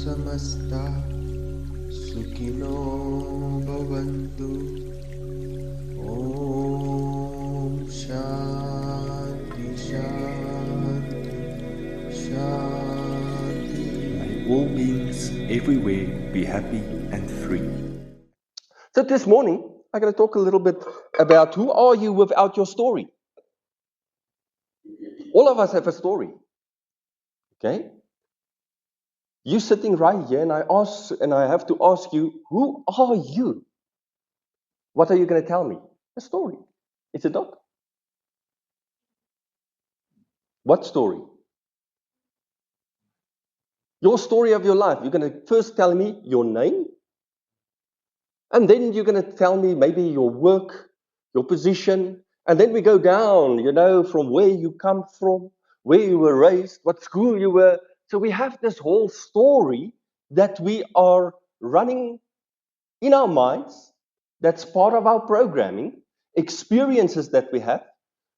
samasta sukino bhavantu. Om Shanti Shanti Shanti. May all beings everywhere be happy and free. So this morning, I'm going to talk a little bit about who are you without your story. All of us have a story. Okay? You sitting right here, and I have to ask you, who are you? What are you going to tell me? A story. Is it not? What story? Your story of your life. You're going to first tell me your name, and then you're going to tell me maybe your work, your position, and then we go down, from where you come from, where you were raised, what school you were. So we have this whole story that we are running in our minds. That's part of our programming, experiences that we have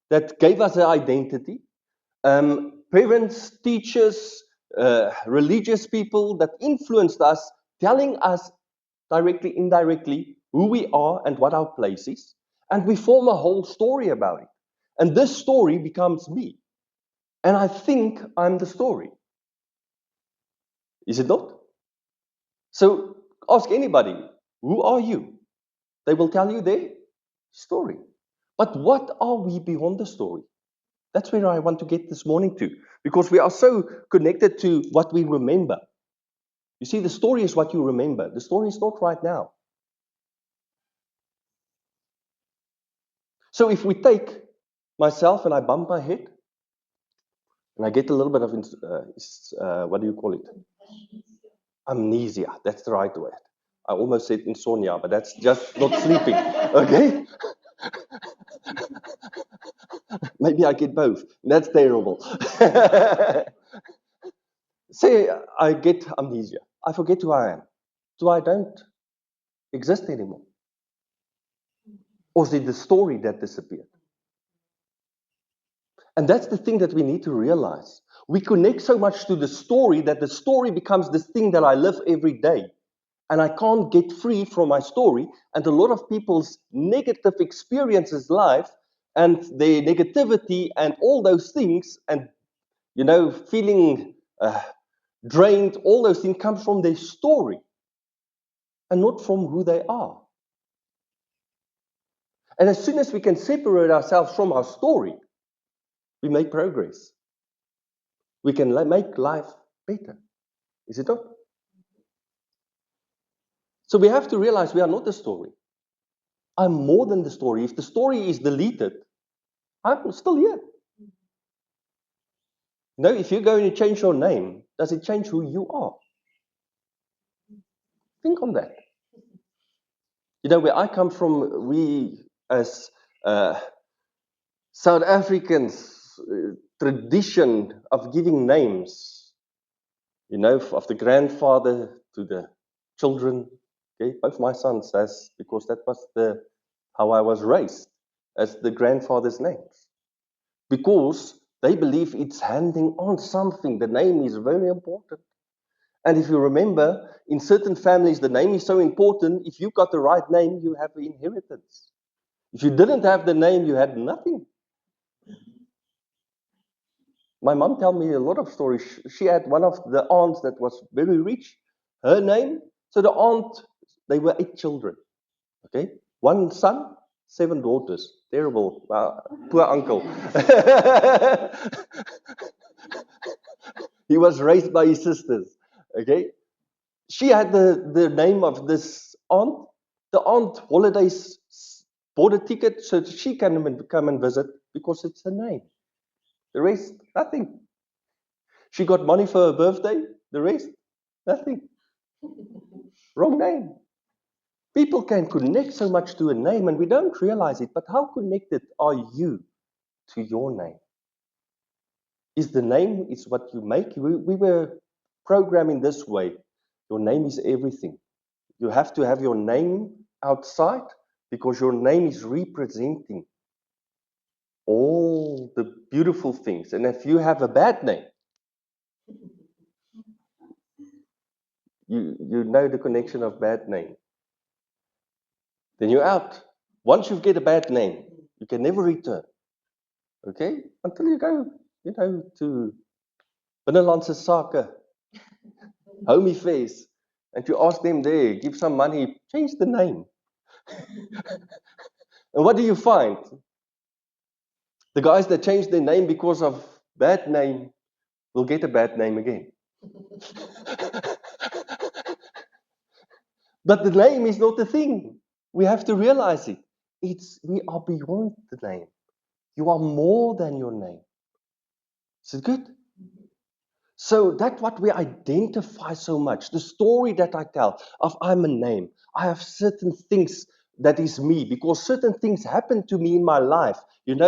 that gave us an identity. Parents, teachers, religious people that influenced us, telling us directly, indirectly, who we are and what our place is. And we form a whole story about it. And this story becomes me. And I think I'm the story. Is it not? So ask anybody, who are you? They will tell you their story. But what are we beyond the story? That's where I want to get this morning to, because we are so connected to what we remember. You see, the story is what you remember. The story is not right now. So if we take myself and I bump my head, and I get a little bit of, what do you call it? Amnesia. That's the right word. I almost said insomnia, but that's just not sleeping. Okay? Maybe I get both. That's terrible. Say I get amnesia. I forget who I am. So I don't exist anymore. Or is it the story that disappeared? And that's the thing that we need to realize. We connect so much to the story that the story becomes this thing that I live every day. And I can't get free from my story. And a lot of people's negative experiences life and their negativity and all those things and, feeling drained, all those things come from their story and not from who they are. And as soon as we can separate ourselves from our story, we make progress. We can make life better. Is it not? So we have to realize we are not the story. I'm more than the story. If the story is deleted, I'm still here. No, if you're going to change your name, does it change who you are? Think on that. Where I come from, we as South Africans, tradition of giving names, of the grandfather to the children. Okay, both my sons as, because that was how I was raised, as the grandfather's names. Because they believe it's handing on something. The name is very important. And if you remember, in certain families, the name is so important. If you got the right name, you have the inheritance. If you didn't have the name, you had nothing. My mom told me a lot of stories. She had one of the aunts that was very rich. Her name, so the aunt, they were 8 children. Okay? 1 son, 7 daughters. Terrible. Poor uncle. He was raised by his sisters. Okay? She had the name of this aunt. The aunt holidays bought a ticket so that she can come and visit because it's her name. The rest, nothing. She got money for her birthday. The rest, nothing. Wrong name. People can connect so much to a name and we don't realize it, but how connected are you to your name? Is the name is what you make? We were programmed in this way. Your name is everything. You have to have your name outside because your name is representing all the beautiful things. And if you have a bad name, You know the connection of bad name. Then you're out. Once you get a bad name, you can never return. Okay? Until you go, to Binnelandse Sake, Home Affairs, and you ask them there, give some money, change the name. And what do you find? The guys that change their name because of bad name will get a bad name again. But the name is not the thing. We have to realize it. We are beyond the name. You are more than your name. Is it good? So that's what we identify so much. The story that I tell of I'm a name. I have certain things that is me because certain things happen to me in my life.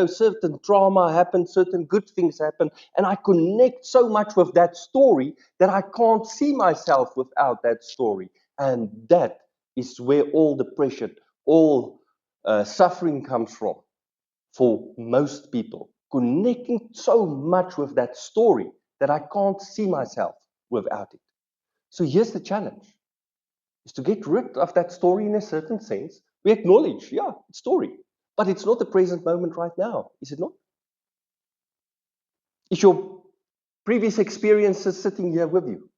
Certain trauma happened, certain good things happen, and I connect so much with that story that I can't see myself without that story. And that is where all depression, all suffering comes from for most people. Connecting so much with that story that I can't see myself without it. So here's the challenge, is to get rid of that story in a certain sense. We acknowledge, yeah, it's story, but it's not the present moment right now, is it not? Is your previous experiences sitting here with you?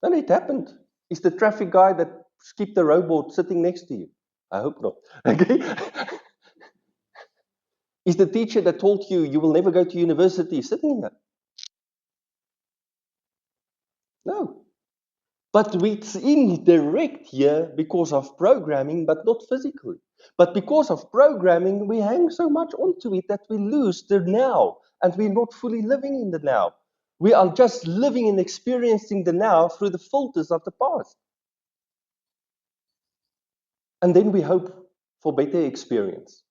And it happened. Is the traffic guy that skipped the robot sitting next to you? I hope not. Okay. Is the teacher that told you you will never go to university sitting here? No. But it's indirect here because of programming, but not physically. But because of programming, we hang so much onto it that we lose the now, and we're not fully living in the now. We are just living and experiencing the now through the filters of the past. And then we hope for better experience.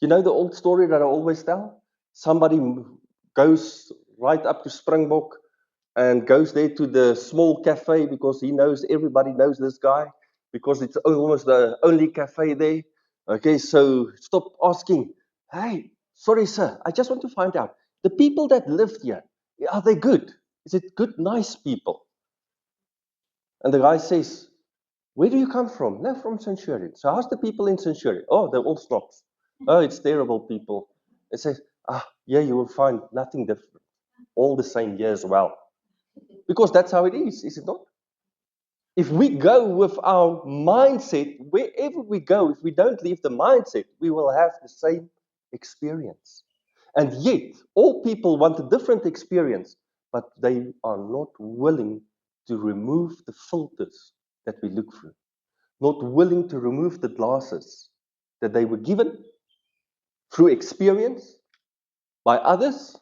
You know the old story that I always tell? Somebody goes right up to Springbok and goes there to the small cafe because he knows everybody knows this guy because it's almost the only cafe there. Okay, so stop asking, hey, sorry, sir, I just want to find out the people that live here, are they good? Is it good, nice people? And the guy says, where do you come from? No, from Centurion. So how's the people in Centurion? Oh, they're all snobs. Oh, it's terrible people. It says, yeah, you will find nothing different. All the same here as well. Because that's how it is it not? If we go with our mindset, wherever we go, if we don't leave the mindset, we will have the same experience. And yet, all people want a different experience, but they are not willing to remove the filters that we look through, not willing to remove the glasses that they were given through experience by others,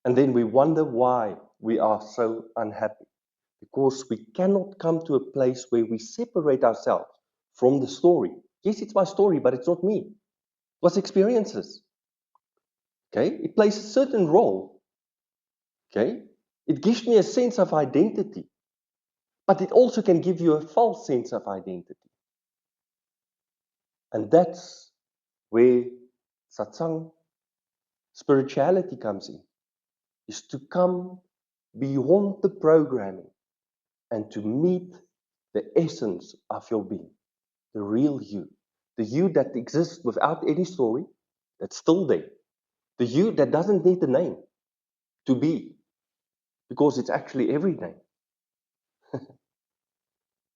and then we wonder why we are so unhappy. Because we cannot come to a place where we separate ourselves from the story. Yes, it's my story, but it's not me. It was experiences. Okay? It plays a certain role. Okay? It gives me a sense of identity. But it also can give you a false sense of identity. And that's where satsang, spirituality comes in. Is to come beyond the programming and to meet the essence of your being, the real you, the you that exists without any story, that's still there, the you that doesn't need a name to be, because it's actually every name,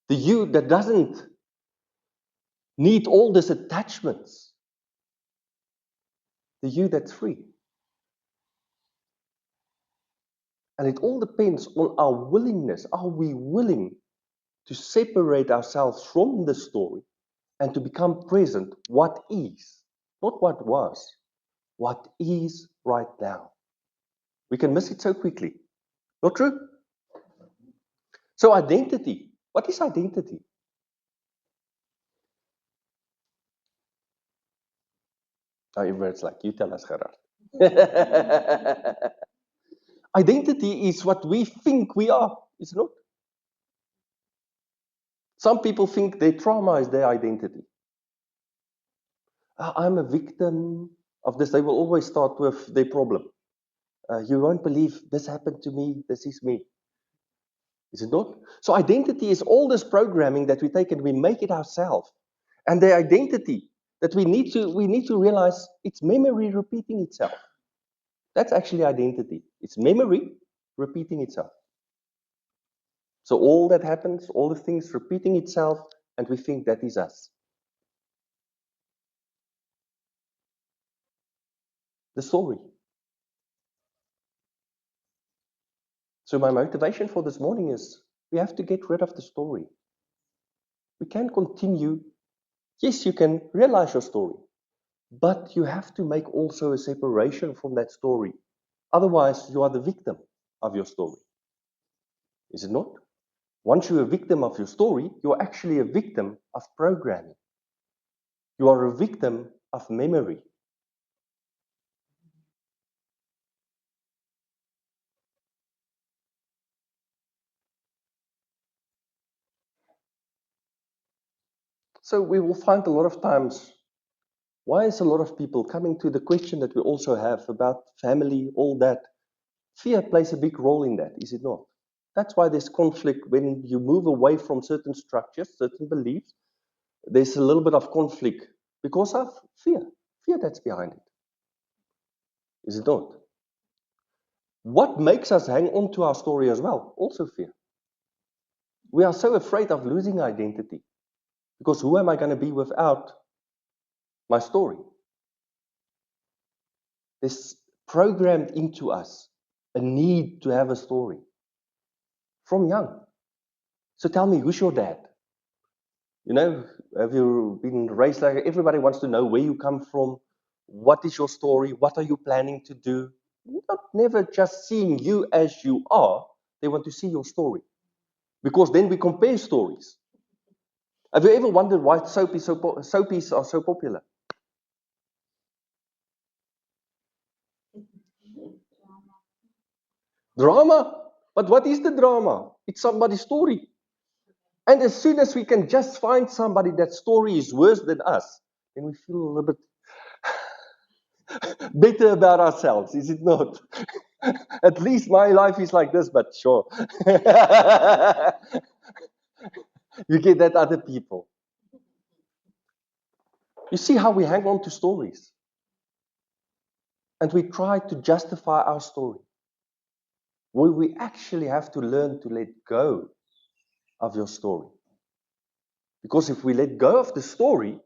the you that doesn't need all these attachments, the you that's free. And it all depends on our willingness. Are we willing to separate ourselves from the story and to become present what is, not what was, what is right now? We can miss it so quickly. Not true? So identity. What is identity? Now everyone's like, you tell us, Gerhard. Identity is what we think we are, is it not? Some people think their trauma is their identity. I'm a victim of this. They will always start with their problem. You won't believe this happened to me. This is me. Is it not? So identity is all this programming that we take and we make it ourselves. And the identity that we need to realize it's memory repeating itself. That's actually identity. It's memory repeating itself. So all that happens, all the things repeating itself, and we think that is us. The story. So my motivation for this morning is we have to get rid of the story. We can't continue. Yes, you can realize your story, but you have to make also a separation from that story. Otherwise, you are the victim of your story. Is it not? Once you're a victim of your story, you're actually a victim of programming. You are a victim of memory. So we will find a lot of times, why is a lot of people coming to the question that we also have about family, all that? Fear plays a big role in that, is it not? That's why there's conflict when you move away from certain structures, certain beliefs. There's a little bit of conflict because of fear. Fear that's behind it. Is it not? What makes us hang on to our story as well? Also fear. We are so afraid of losing identity because who am I going to be without my story? There's programmed into us a need to have a story from young. So tell me, who's your dad? You know, have you been raised like everybody wants to know where you come from? What is your story? What are you planning to do? Not never just seeing you as you are. They want to see your story. Because then we compare stories. Have you ever wondered why soapies are so popular? Drama? But what is the drama? It's somebody's story. And as soon as we can just find somebody that story is worse than us, then we feel a little bit better about ourselves, is it not? At least my life is like this, but sure. You get that other people. You see how we hang on to stories. And we try to justify our story. Well, we actually have to learn to let go of your story. Because if we let go of the story,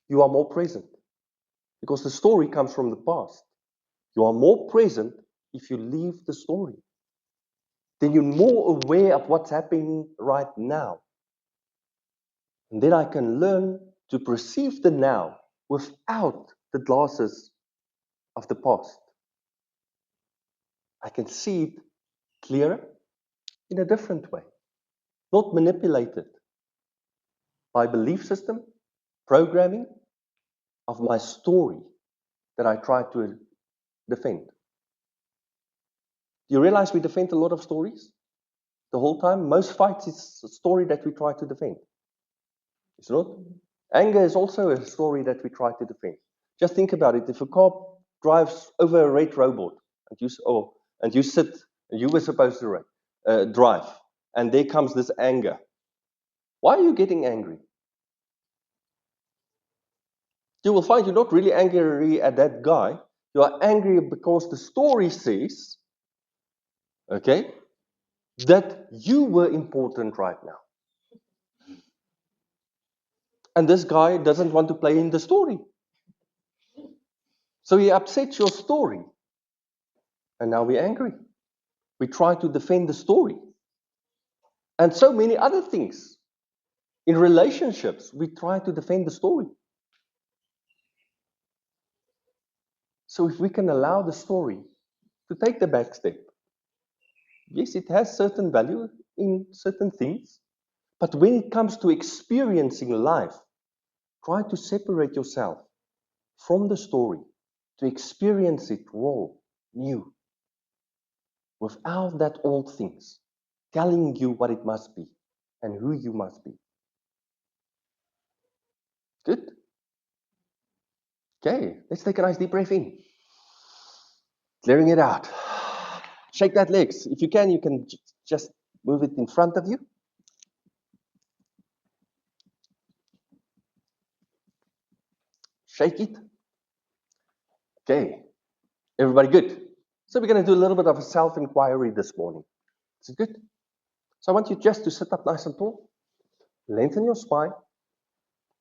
you are more present. Because the story comes from the past. You are more present if you leave the story. Then you're more aware of what's happening right now. And then I can learn to perceive the now without the glasses of the past. I can see it clearer in a different way, not manipulated by belief system, programming of my story that I try to defend. Do you realize we defend a lot of stories the whole time? Most fights is a story that we try to defend. It's not. Anger is also a story that we try to defend. Just think about it. If a car drives over a red robot and you sit and you were supposed to drive, and there comes this anger. Why are you getting angry? You will find you're not really angry at that guy. You are angry because the story says, okay, that you were important right now. And this guy doesn't want to play in the story. So he upsets your story. And now we're angry. We try to defend the story. And so many other things. In relationships, we try to defend the story. So if we can allow the story to take the back step, yes, it has certain value in certain things, but when it comes to experiencing life, try to separate yourself from the story to experience it raw, new, without that old things telling you what it must be and who you must be. Good? Okay, let's take a nice deep breath in. Clearing it out. Shake that legs. If you can just move it in front of you. Shake it. Okay, everybody good? So we're going to do a little bit of a self-inquiry this morning. Is it good? So I want you just to sit up nice and tall, lengthen your spine,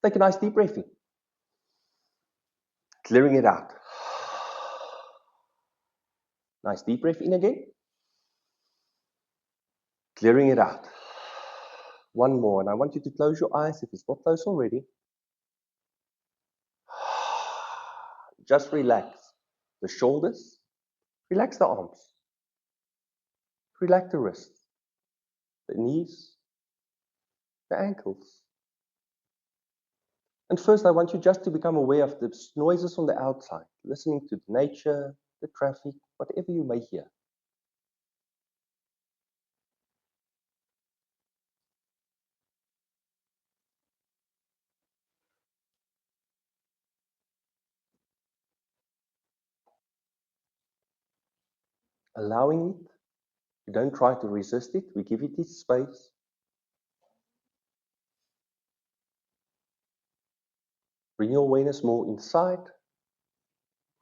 take a nice deep breath in, clearing it out. Nice deep breath in again, clearing it out. One more, and I want you to close your eyes if it's not closed already. Just relax the shoulders, relax the arms, relax the wrists, the knees, the ankles. And first, I want you just to become aware of the noises on the outside, listening to nature, the traffic, whatever you may hear. Allowing it. You don't try to resist it. We give it its space. Bring your awareness more inside,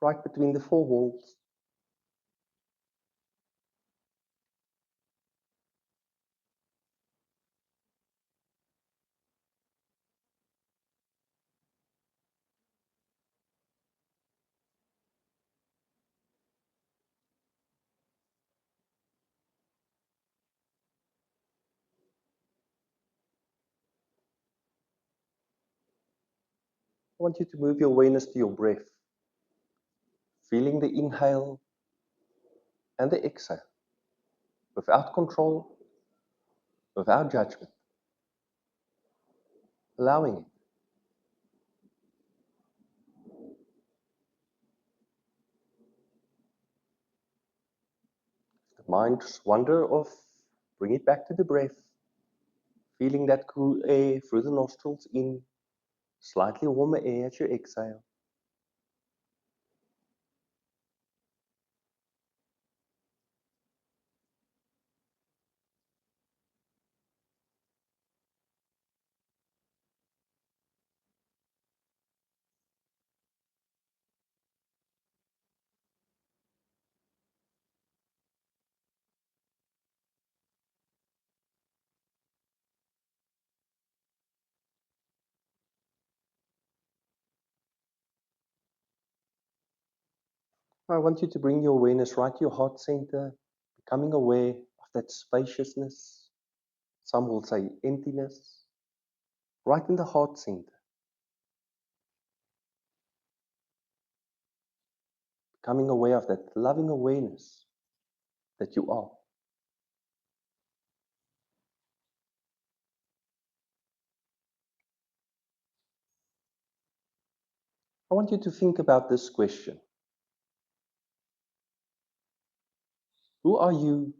right between the four walls. I want you to move your awareness to your breath, feeling the inhale and the exhale, without control, without judgment, allowing it. The mind's wander off, bring it back to the breath, feeling that cool air through the nostrils in, slightly warmer air as you exhale. I want you to bring your awareness right to your heart center, becoming aware of that spaciousness. Some will say emptiness, right in the heart center. Becoming aware of that loving awareness that you are. I want you to think about this question. Who are you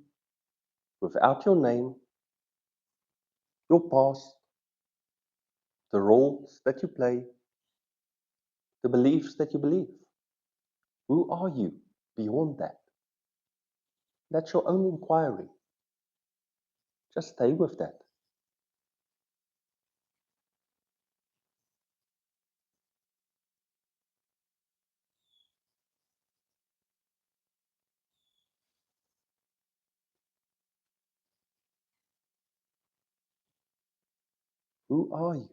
without your name, your past, the roles that you play, the beliefs that you believe? Who are you beyond that? That's your own inquiry. Just stay with that. Who are you?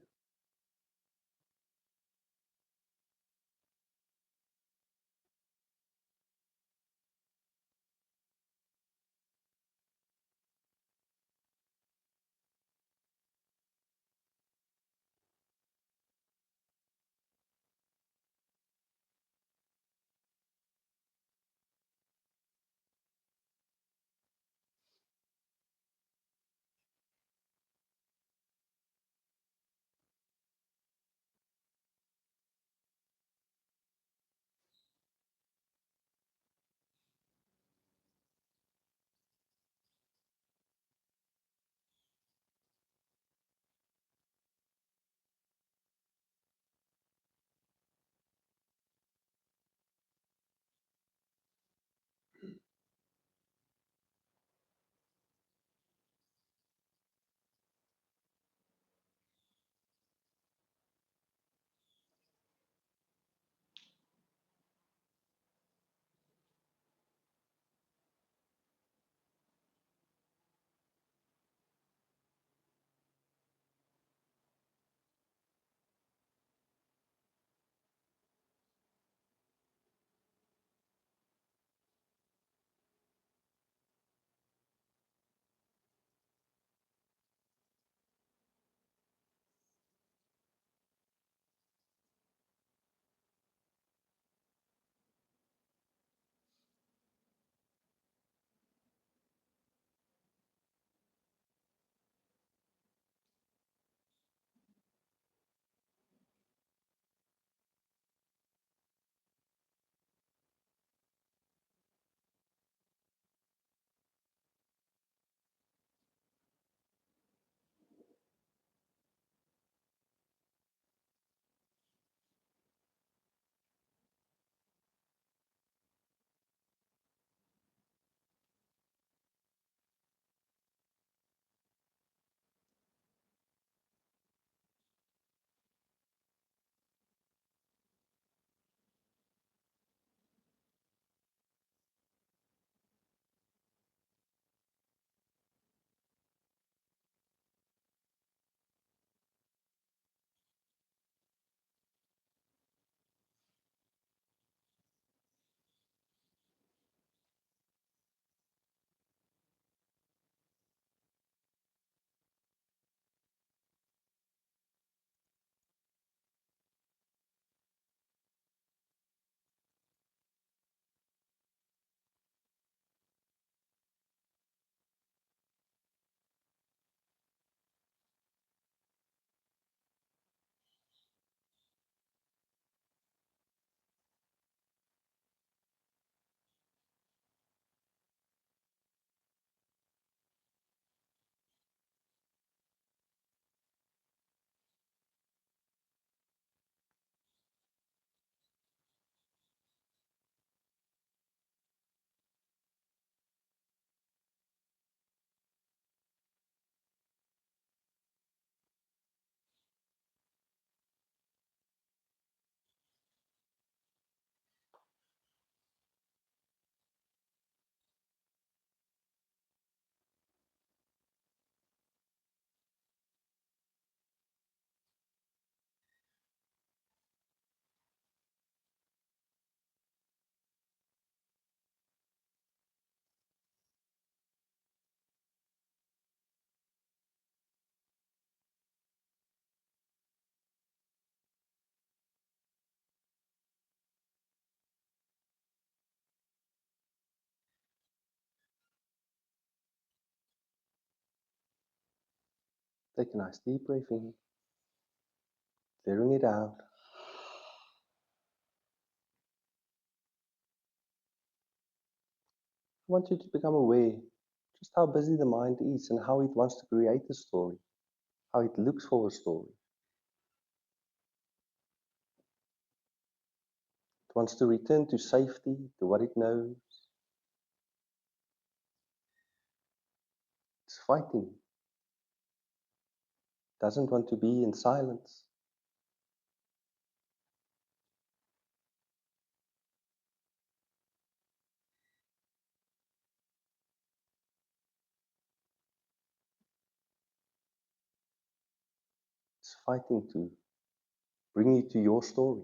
Take a nice deep breath in, clearing it out. I want you to become aware just how busy the mind is and how it wants to create a story, how it looks for a story. It wants to return to safety, to what it knows. It's fighting. It doesn't want to be in silence. It's fighting to bring you to your story.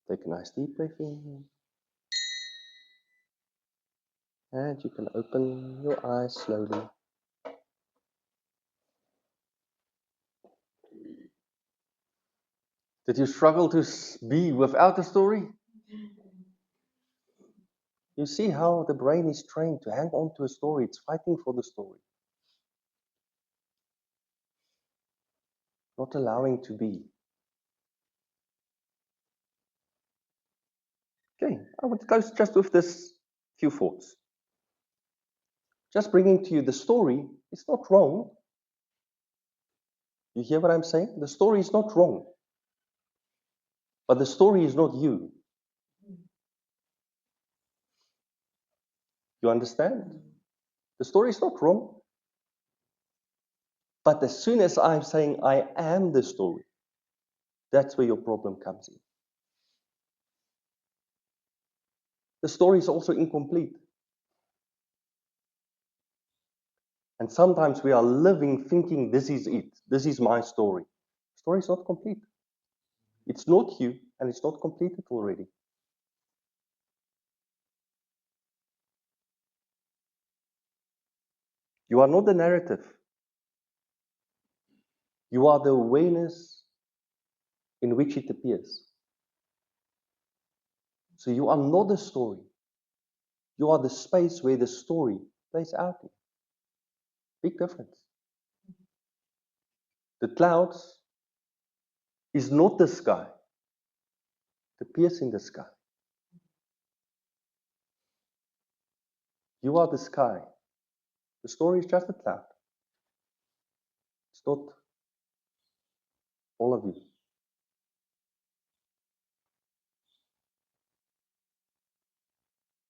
Take a nice deep breath in. And you can open your eyes slowly. Did you struggle to be without a story? You see how the brain is trained to hang on to a story. It's fighting for the story. Not allowing to be. Okay, I want to close just with this few thoughts. Just bringing to you the story is not wrong. You hear what I'm saying? The story is not wrong. But the story is not you. You understand? The story is not wrong. But as soon as I'm saying I am the story, that's where your problem comes in. The story is also incomplete. And sometimes we are living thinking this is it. This is my story. The story is not complete. It's not you and it's not completed already. You are not the narrative. You are the awareness in which it appears. So you are not the story. You are the space where the story plays out in. Big difference. The clouds is not the sky. It appears in the sky. You are the sky. The story is just a cloud. It's not all of you.